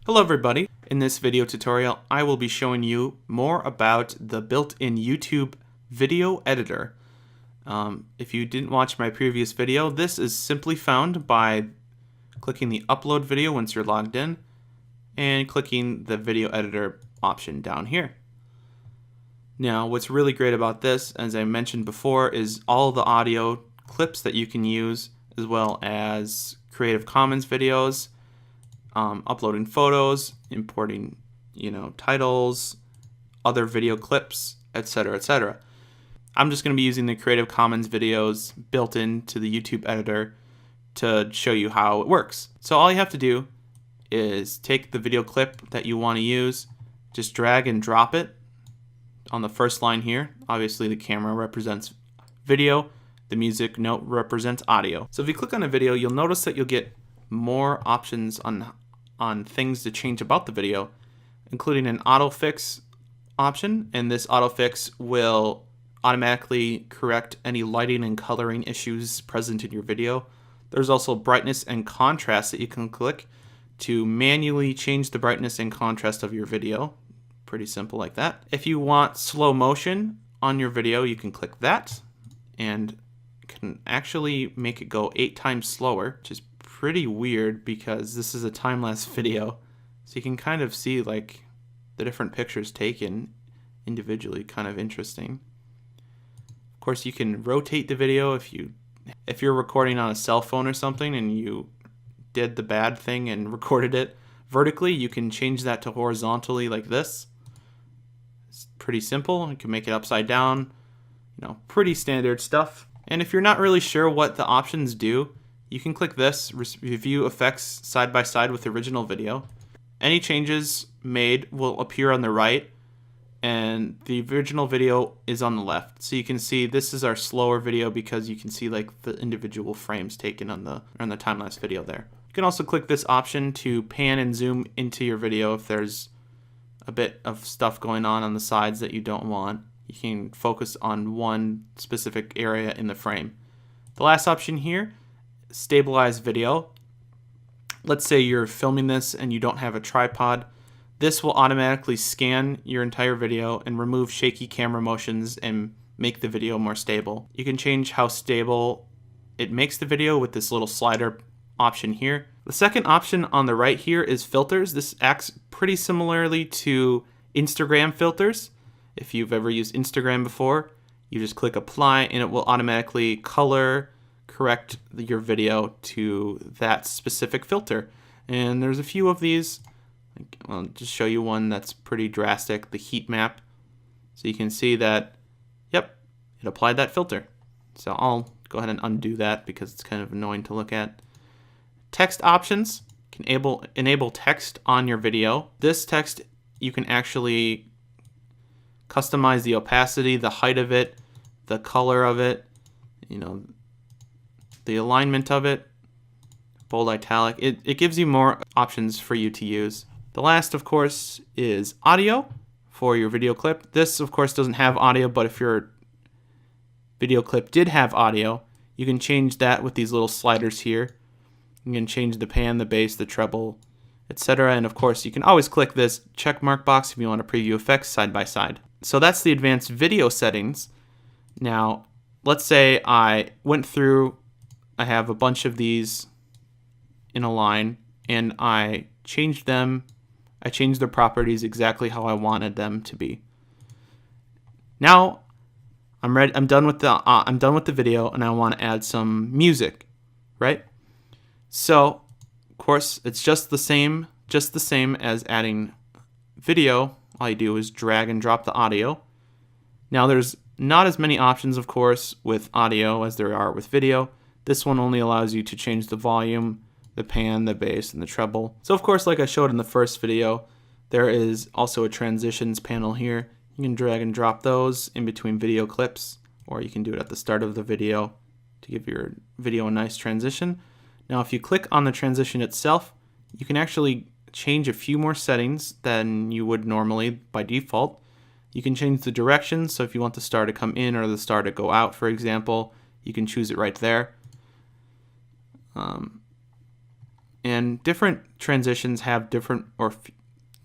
Hello everybody. In this video tutorial, I will be showing you more about the built-in YouTube video editor. If you didn't watch my previous video, this is simply found by clicking the upload video once you're logged in and clicking the video editor option down here. Now, what's really great about this, as I mentioned before, is all the audio clips that you can use, as well as Creative Commons videos, uploading photos, importing, titles, other video clips, etc., etc. I'm just going to be using the Creative Commons videos built into the YouTube editor to show you how it works. So all you have to do is take the video clip that you want to use, just drag and drop it on the first line here. Obviously the camera represents video, the music note represents audio. So if you click on a video, you'll notice that you'll get more options on things to change about the video, including an auto fix option, and this auto fix will automatically correct any lighting and coloring issues present in your video. There's also brightness and contrast that you can click to manually change the brightness and contrast of your video. Pretty simple like that. If you want slow motion on your video, you can click that and can actually make it go 8 times slower, which is pretty weird because this is a time-lapse video, so you can kind of see like the different pictures taken individually. Kind of interesting. Of course, you can rotate the video if you're recording on a cell phone or something and you did the bad thing and recorded it vertically, you can change that to horizontally like this. It's pretty simple. You can make it upside down, pretty standard stuff. And if you're not really sure what the options do, you can click this, review effects side by side with the original video. Any changes made will appear on the right, and the original video is on the left. So you can see this is our slower video because you can see like the individual frames taken on the time-lapse video there. You can also click this option to pan and zoom into your video if there's a bit of stuff going on the sides that you don't want. You can focus on one specific area in the frame. The last option here, stabilize video. Let's say you're filming this and you don't have a tripod. This will automatically scan your entire video and remove shaky camera motions and make the video more stable. You can change how stable it makes the video with this little slider option here. The second option on the right here is filters. This acts pretty similarly to Instagram filters. If you've ever used Instagram before, you just click apply and it will automatically color correct your video to that specific filter. And there's a few of these. I'll just show you one that's pretty drastic, the heat map. So you can see that, yep, it applied that filter. So I'll go ahead and undo that because it's kind of annoying to look at. Text options can enable text on your video. This text, you can actually customize the opacity, the height of it, the color of it, the alignment of it, bold, italic. It gives you more options for you to use. The last, of course, is audio for your video clip. This, of course, doesn't have audio, but if your video clip did have audio, you can change that with these little sliders here. You can change the pan, the bass, the treble, etc. And of course, you can always click this check mark box if you want to preview effects side by side. So that's the advanced video settings. Now, let's say I went through, I have a bunch of these in a line, and I changed them. I changed their properties exactly how I wanted them to be. Now, I'm ready. I'm done with the video, and I want to add some music, right? So, of course, it's just the same as adding video. All you do is drag and drop the audio. Now, there's not as many options, of course, with audio as there are with video. This one only allows you to change the volume, the pan, the bass, and the treble. So, of course, like I showed in the first video, there is also a transitions panel here. You can drag and drop those in between video clips, or you can do it at the start of the video to give your video a nice transition. Now, if you click on the transition itself, you can actually change a few more settings than you would normally by default. You can change the direction, so if you want the star to come in or the star to go out, for example, you can choose it right there. And different transitions have different or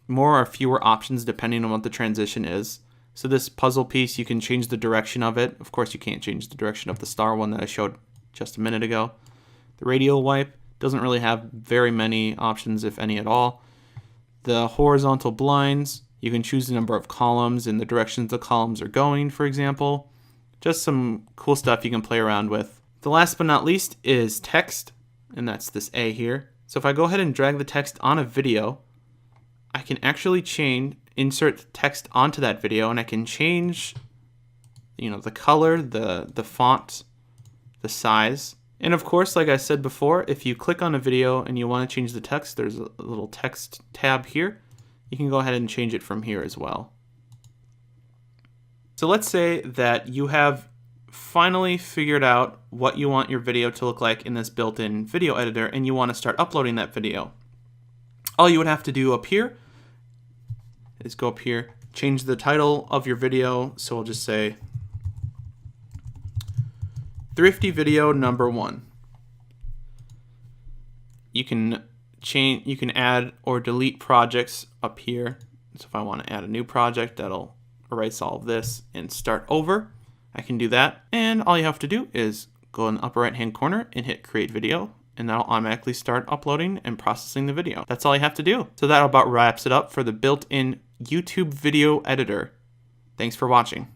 more or fewer options depending on what the transition is. So this puzzle piece, you can change the direction of it. Of course, you can't change the direction of the star one that I showed just a minute ago. The radial wipe doesn't really have very many options, if any at all. The horizontal blinds, you can choose the number of columns and the directions the columns are going, for example. Just some cool stuff you can play around with. The last but not least is text, and that's this A here. So if I go ahead and drag the text on a video, I can actually insert text onto that video, and I can change, the color, the font, the size. And of course, like I said before, if you click on a video and you want to change the text, there's a little text tab here. You can go ahead and change it from here as well. So let's say that you have finally figured out what you want your video to look like in this built-in video editor, and you want to start uploading that video. All you would have to do up here is go up here, change the title of your video. So we'll just say Thrifty Video Number 1. You can add or delete projects up here. So if I want to add a new project, that'll erase all of this and start over. I can do that. And all you have to do is go in the upper right hand corner and hit create video, and that'll automatically start uploading and processing the video. That's all you have to do. So that about wraps it up for the built-in YouTube video editor. Thanks for watching.